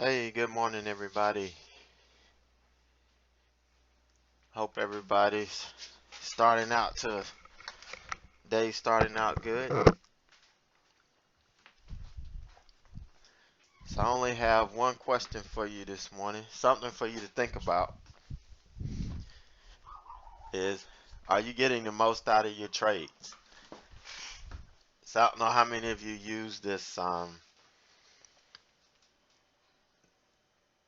Hey, good morning, everybody. Hope everybody's starting out to day starting out good. So I only have one question for you this morning, something for you to think about is, are you getting the most out of your trades? So I don't know how many of you use this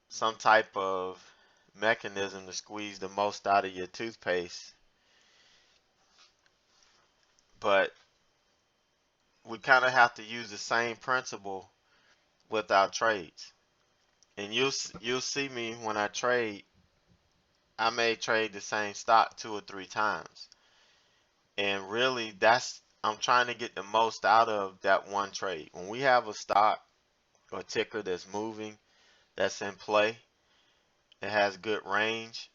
some type of mechanism to squeeze the most out of your toothpaste, but we kind of have to use the same principle with our trades. And you'll see me when I trade. I may trade the same stock 2 or 3 times. And really I'm trying to get the most out of that one trade. When we have a stock or ticker that's moving, that's in play, it has good range,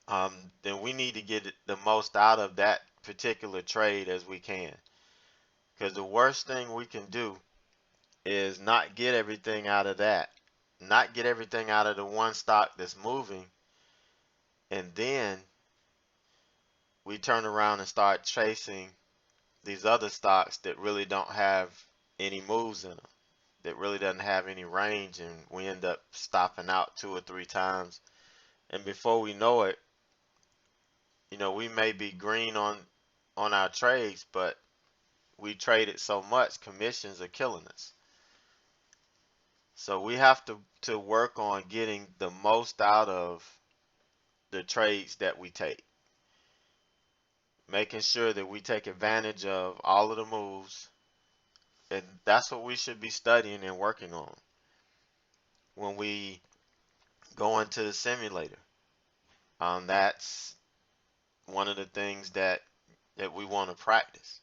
then we need to get the most out of that particular trade as we can. Because the worst thing we can do is not get everything out of that, not get everything out of the one stock that's moving, and then we turn around and start chasing these other stocks that really don't have any moves in them, that really doesn't have any range, and we end up stopping out 2 or 3 times. And before we know it, we may be green on our trades, but we traded so much, commissions are killing us. So we have to work on getting the most out of the trades that we take, making sure that we take advantage of all of the moves, and that's what we should be studying and working on when we go into the simulator. That's one of the things that we want to practice.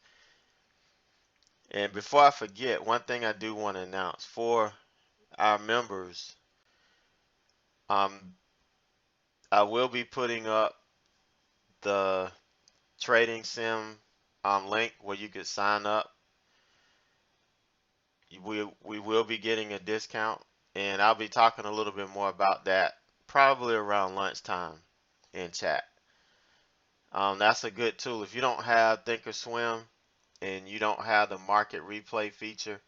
And before I forget, one thing I do want to announce for our members, um, I will be putting up the trading sim link where you could sign up. We will be getting a discount, and I'll be talking a little bit more about that probably around lunchtime in chat. That's a good tool. If you don't have Thinkorswim and you don't have the market replay feature,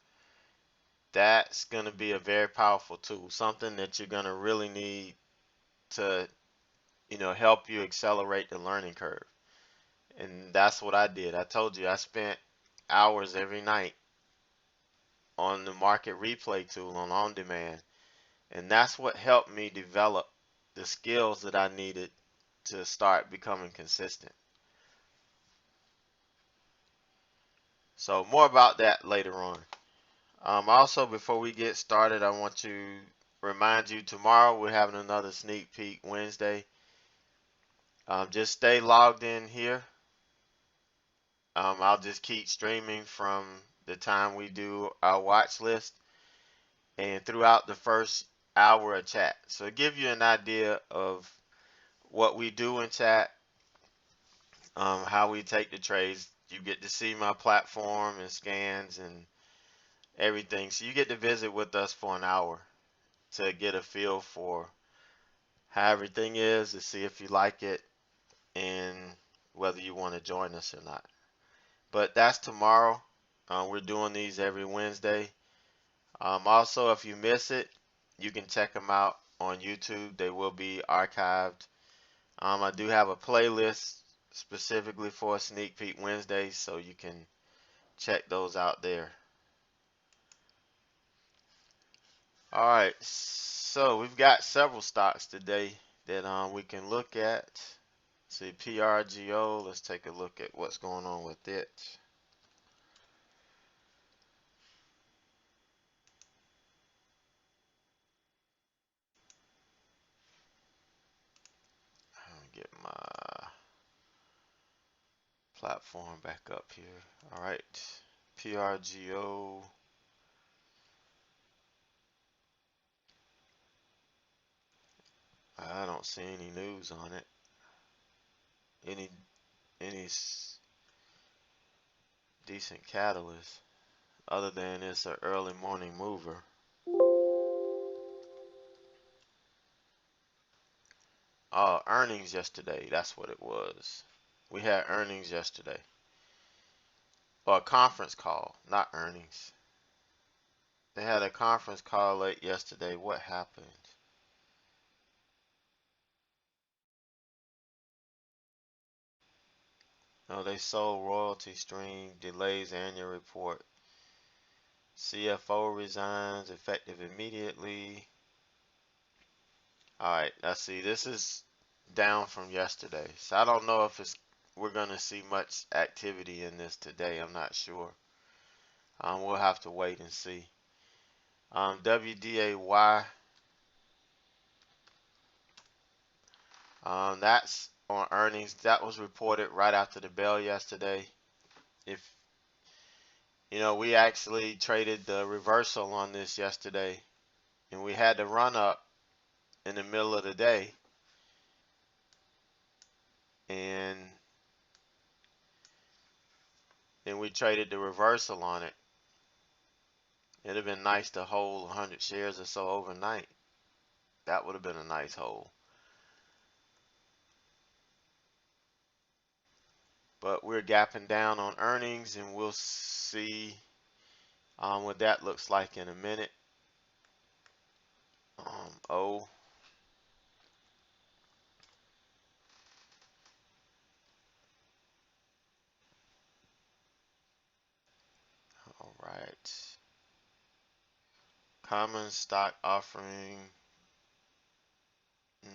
that's going to be a very powerful tool, something that you're going to really need to, help you accelerate the learning curve. And that's what I did. I told you I spent hours every night on the market replay tool on demand. And that's what helped me develop the skills that I needed to start becoming consistent. So more about that later on. Also, before we get started, I want to remind you tomorrow we're having another sneak peek Wednesday. Just stay logged in here. I'll just keep streaming from the time we do our watch list and throughout the first hour of chat. So give you an idea of what we do in chat, how we take the trades. You get to see my platform and scans and everything. So you get to visit with us for an hour to get a feel for how everything is, to see if you like it and whether you want to join us or not. But that's tomorrow. We're doing these every Wednesday. Also, if you miss it, you can check them out on YouTube. They will be archived. I do have a playlist specifically for Sneak Peek Wednesday, so you can check those out there. All right, so we've got several stocks today that we can look at. See PRGO. Let's take a look at what's going on with it. Get my platform back up here. All right, PRGO. I don't see any news on it. Any any decent catalyst other than it's an early morning mover. Earnings yesterday. That's what it was. We had earnings yesterday. Or a conference call, not earnings. They had a conference call late yesterday. What happened? No, they sold royalty stream, delays annual report. CFO resigns, effective immediately. All right, I see. This is down from yesterday. So I don't know if we're going to see much activity in this today. I'm not sure. We'll have to wait and see. WDAY, that's on earnings. That was reported right after the bell yesterday. If we actually traded the reversal on this yesterday, and we had the run up in the middle of the day, and then we traded the reversal on it. It'd have been nice to hold 100 shares or so overnight. That would have been a nice hold. But we're gapping down on earnings, and we'll see what that looks like in a minute. All right. Common stock offering.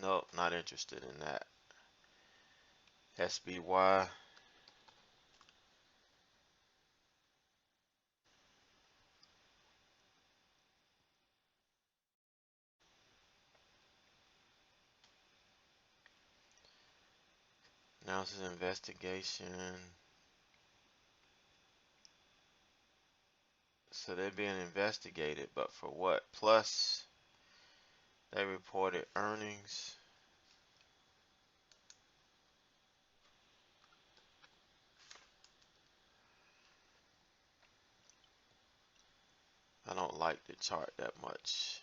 Nope, not interested in that. SBY. Announces investigation. So they're being investigated, but for what? Plus, they reported earnings. I don't like the chart that much.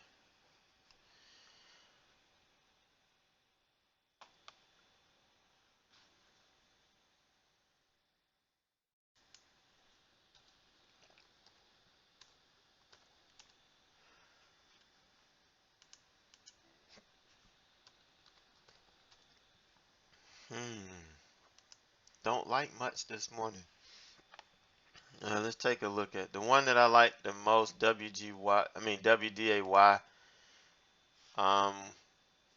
Don't like much this morning. Let's take a look at the one that I like the most, WDAY. Um,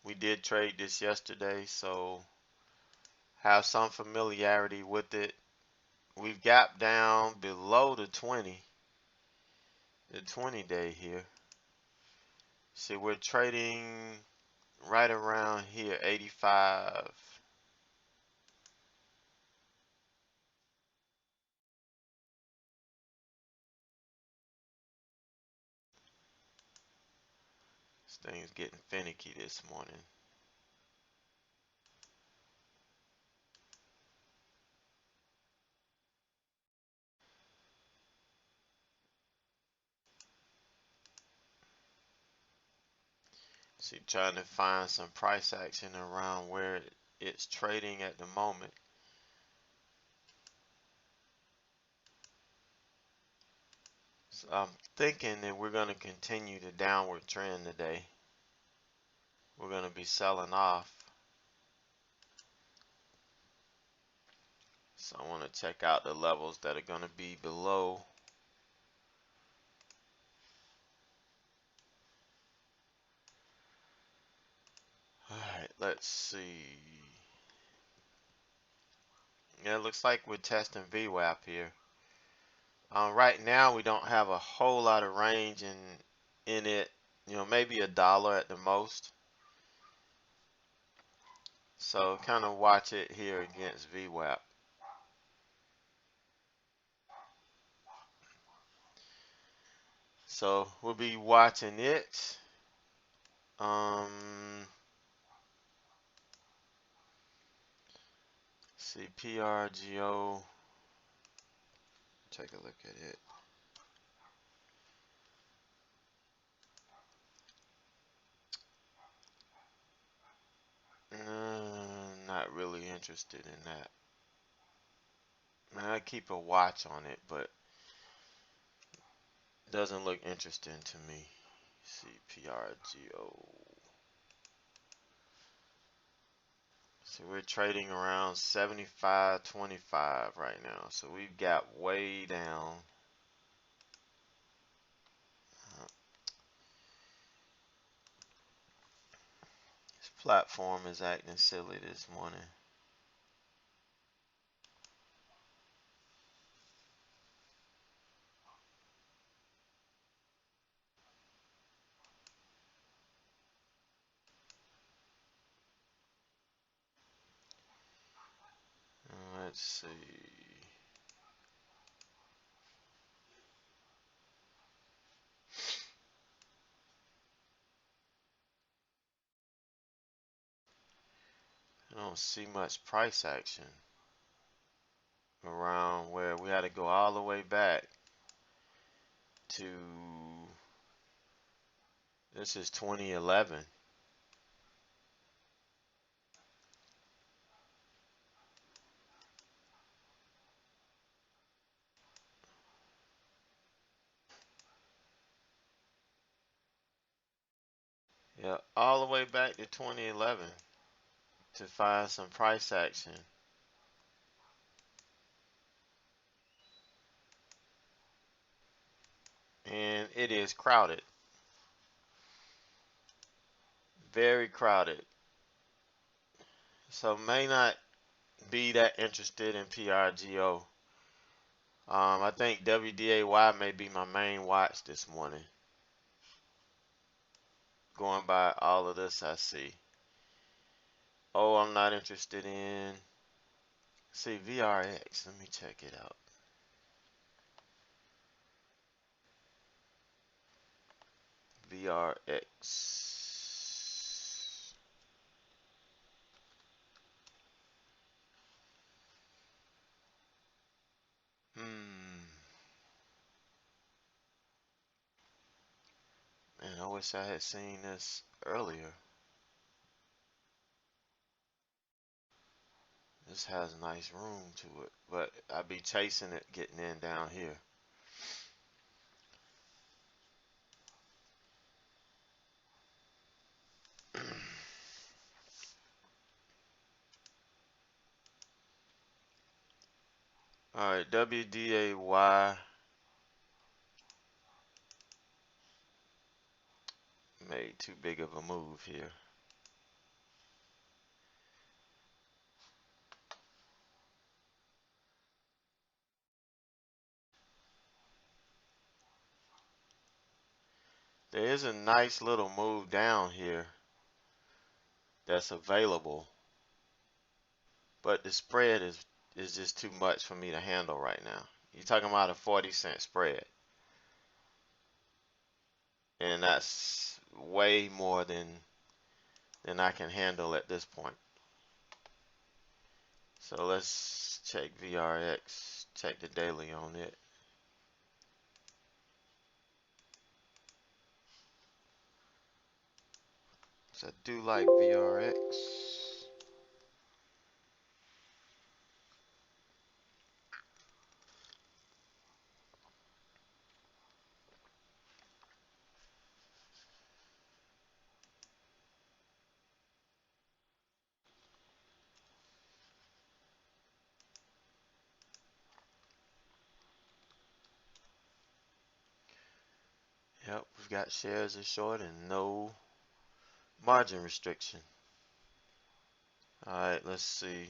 we did trade this yesterday, so have some familiarity with it. We've gapped down below the 20 day here. See, we're trading right around here, 85. This thing's getting finicky this morning. See, trying to find some price action around where it's trading at the moment. So I'm thinking that we're going to continue the downward trend today. We're going to be selling off. So I want to check out the levels that are going to be below. Alright, let's see. Yeah, it looks like we're testing VWAP here. Right now we don't have a whole lot of range in it. Maybe $1 at the most. So kind of watch it here against VWAP. So we'll be watching it. See PRGO. Take a look at it. not really interested in that. I keep a watch on it, but it doesn't look interesting to me. CPRGO. So we're trading around 75.25 right now. So we've got way down. This platform is acting silly this morning. Let's see. I don't see much price action around where we had to go all the way back to, this is 2011. Yeah, all the way back to 2011 to find some price action. And it is crowded. Very crowded. So may not be that interested in PRGO. I think WDAY may be my main watch this morning. Going by all of this I see. Oh, I'm not interested in. See, VRX. Let me check it out. VRX. Man, I wish I had seen this earlier. This has a nice room to it, but I'd be chasing it getting in down here. All right, WDAY made too big of a move here. There is a nice little move down here that's available, but the spread is just too much for me to handle right now. You're talking about a 40-cent spread, and that's way more than I can handle at this point. So let's check VRX, check the daily on it. So I do like VRX. Yep, we've got shares as short and no margin restriction. Alright, let's see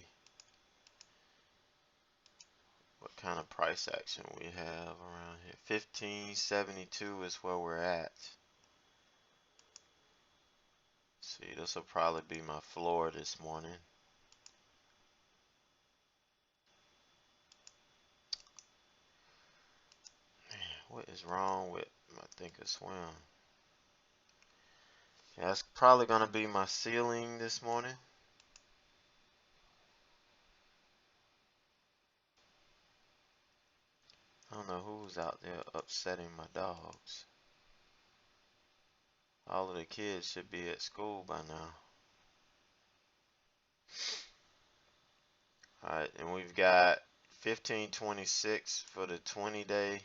what kind of price action we have around here. 1572 is where we're at. See, this will probably be my floor this morning. Man, what is wrong with my Thinkorswim? Yeah, that's probably gonna be my ceiling this morning. I don't know who's out there upsetting my dogs. All of the kids should be at school by now. All right, and we've got 1526 for the 20-day.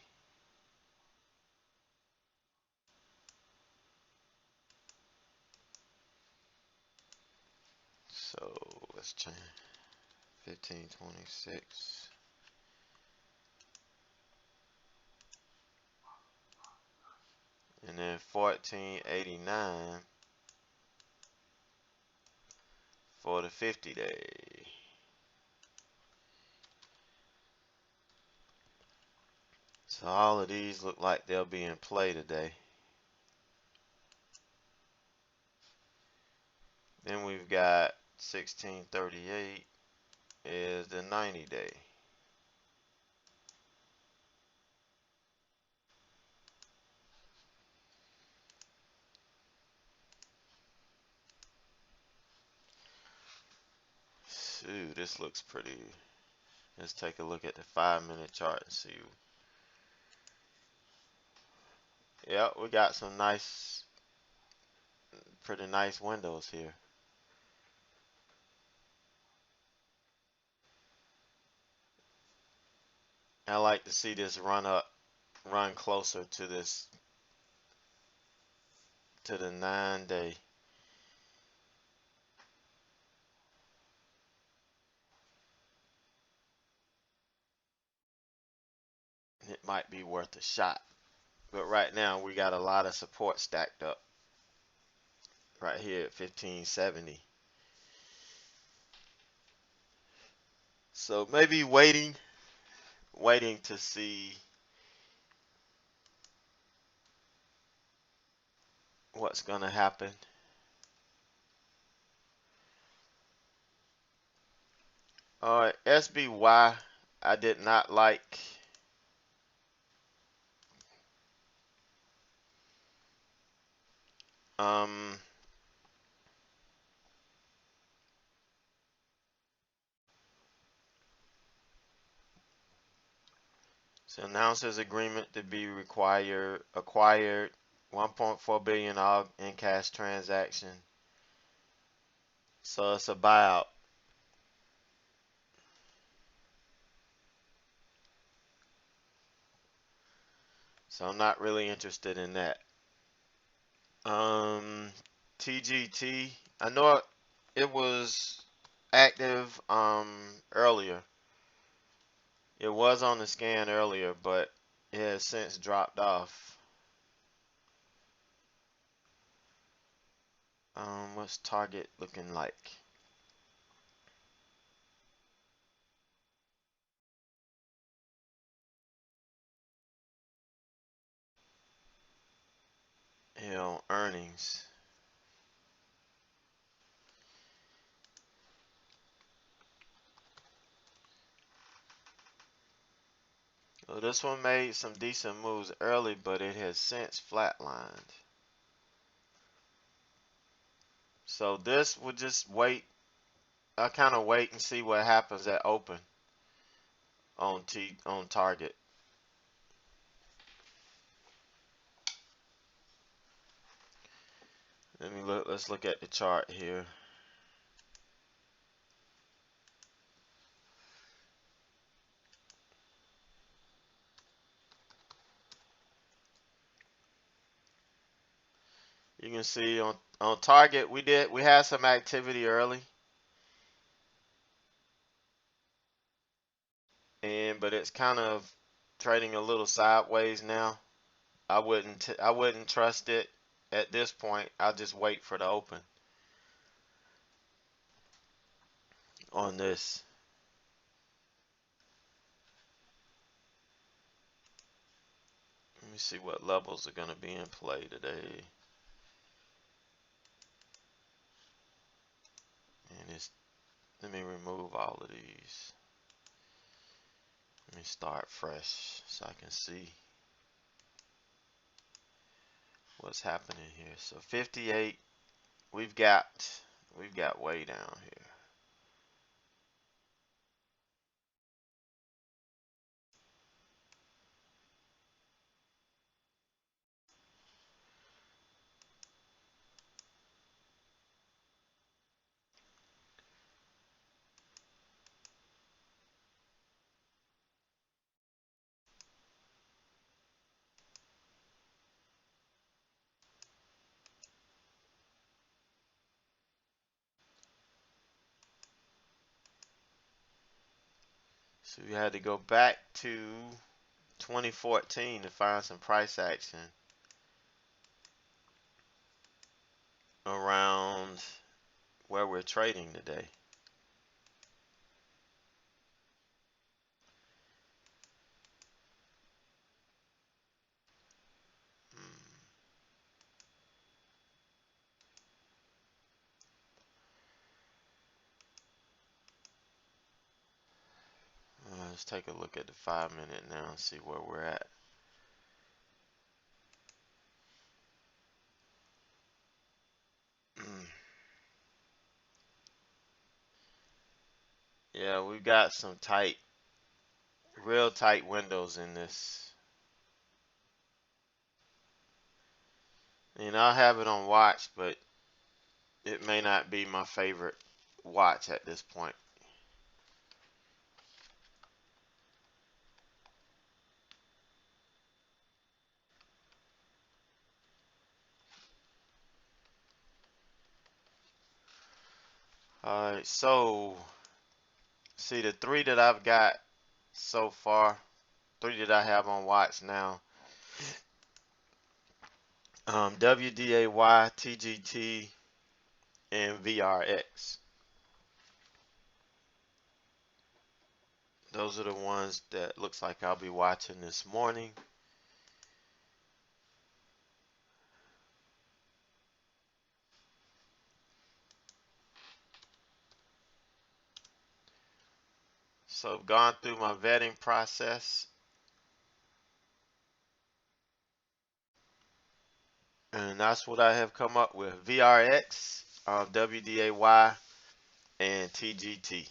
So let's change 1526. And then 1489 for the 50-day. So all of these look like they'll be in play today. Then we've got 1638 is the 90-day. Ooh, this looks pretty. Let's take a look at the 5-minute chart and see. Yep, we got some nice, pretty nice windows here. I like to see this run closer to this, to the 9-day. It might be worth a shot. But right now we got a lot of support stacked up right here at 1570. So maybe waiting to see what's gonna happen. SBY, I did not like. Um, so announces agreement to be acquired 1.4 billion all in cash transaction. So it's a buyout. So I'm not really interested in that. Um, TGT, I know it was active earlier. It was on the scan earlier, but it has since dropped off. What's Target looking like? Earnings. So this one made some decent moves early, but it has since flatlined. So this would just wait. I kind of wait and see what happens at open on Target. Let's look at the chart here. You can see on Target we had some activity early, but it's kind of trading a little sideways now. I wouldn't trust it at this point. I'll just wait for the open on this. Let me see what levels are going to be in play today. Let me remove all of these. Let me start fresh so I can see what's happening here. So 58, we've got way down here. So we had to go back to 2014 to find some price action around where we're trading today. Let's take a look at the 5-minute now and see where we're at. Yeah, we've got some tight, real tight windows in this. And I'll have it on watch, but it may not be my favorite watch at this point. Alright, so see the three that I've got so far, three that I have on watch now. WDAY, TGT, and VRX. Those are the ones that looks like I'll be watching this morning. So I've gone through my vetting process, and that's what I have come up with. VRX, WDAY, and TGT.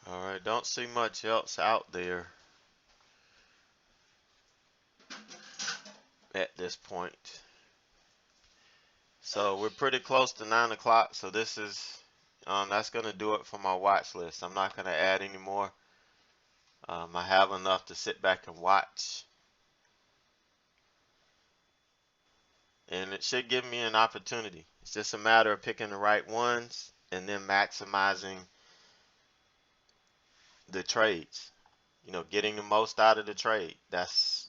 Alright, don't see much else out there at this point. So we're pretty close to 9 o'clock, so this is that's gonna do it for my watch list. I'm not gonna add any more. I have enough to sit back and watch, and it should give me an opportunity. It's just a matter of picking the right ones and then maximizing the trades. You know, getting the most out of the trade. That's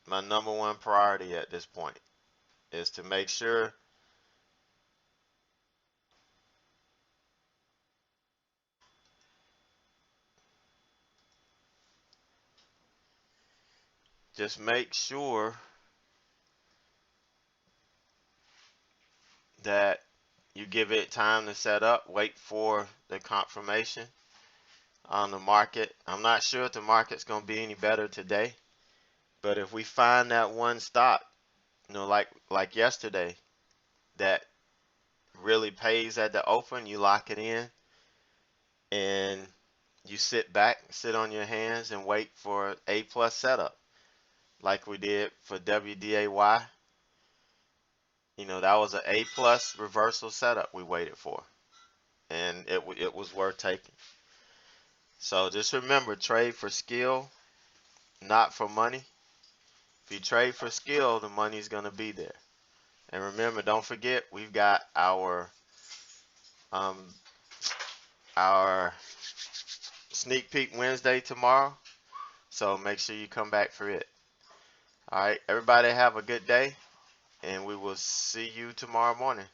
my number one priority at this point, is to make sure just make sure that you give it time to set up, wait for the confirmation on the market. I'm not sure if the market's going to be any better today, but if we find that one stock, you know, like yesterday, that really pays at the open, you lock it in and you sit back, sit on your hands and wait for A plus setup, like we did for WDAY. You know, that was an A plus reversal setup we waited for, and it was worth taking. So just remember, trade for skill, not for money. If you trade for skill, the money's going to be there. And remember, don't forget, we've got um, our sneak peek Wednesday tomorrow. So make sure you come back for it. All right, everybody have a good day, and we will see you tomorrow morning.